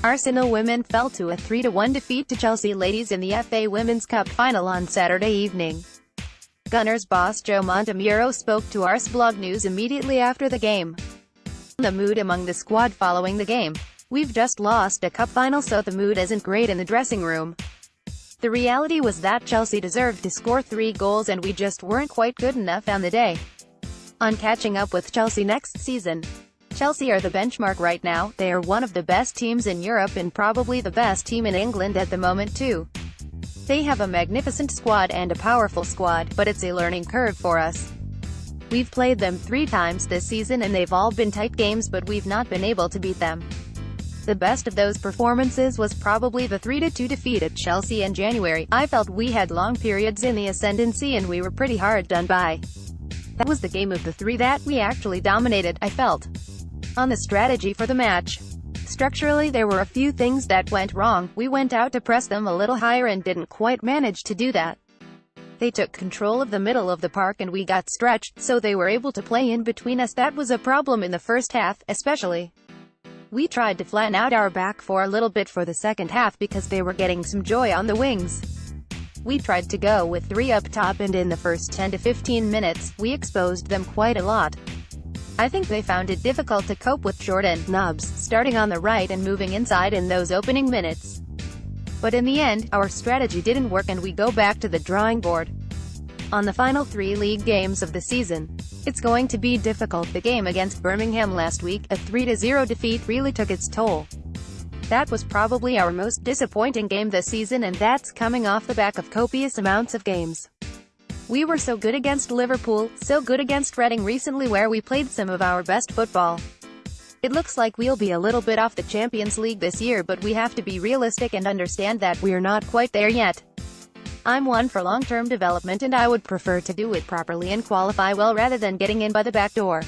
Arsenal women fell to a 3-1 defeat to Chelsea ladies in the FA Women's Cup final on Saturday evening. Gunners boss Joe Montemurro spoke to Arseblog News immediately after the game. The mood among the squad following the game. "We've just lost a cup final, so the mood isn't great in the dressing room. The reality was that Chelsea deserved to score 3 goals and we just weren't quite good enough on the day. On catching up with Chelsea next season. Chelsea are the benchmark right now, they are one of the best teams in Europe and probably the best team in England at the moment too. They have a magnificent squad and a powerful squad, but it's a learning curve for us. We've played them 3 times this season and they've all been tight games, but we've not been able to beat them. The best of those performances was probably the 3-2 defeat at Chelsea in January. I felt we had long periods in the ascendancy and we were pretty hard done by. That was the game of the 3 that we actually dominated, I felt. On the strategy for the match. Structurally there were a few things that went wrong. We went out to press them a little higher and didn't quite manage to do that. They took control of the middle of the park and we got stretched, so they were able to play in between us. That was a problem in the first half, especially. We tried to flatten out our back four a little bit for the second half because they were getting some joy on the wings. We tried to go with 3 up top, and in the first 10 to 15 minutes, we exposed them quite a lot. I think they found it difficult to cope with Jordan Nobbs starting on the right and moving inside in those opening minutes. But in the end, our strategy didn't work and we go back to the drawing board. On the final 3 league games of the season, it's going to be difficult. The game against Birmingham last week, a 3-0 defeat, really took its toll. That was probably our most disappointing game this season, and that's coming off the back of copious amounts of games. We were so good against Liverpool, so good against Reading recently, where we played some of our best football. It looks like we'll be a little bit off the Champions League this year, but we have to be realistic and understand that we're not quite there yet. I'm one for long-term development and I would prefer to do it properly and qualify well rather than getting in by the back door.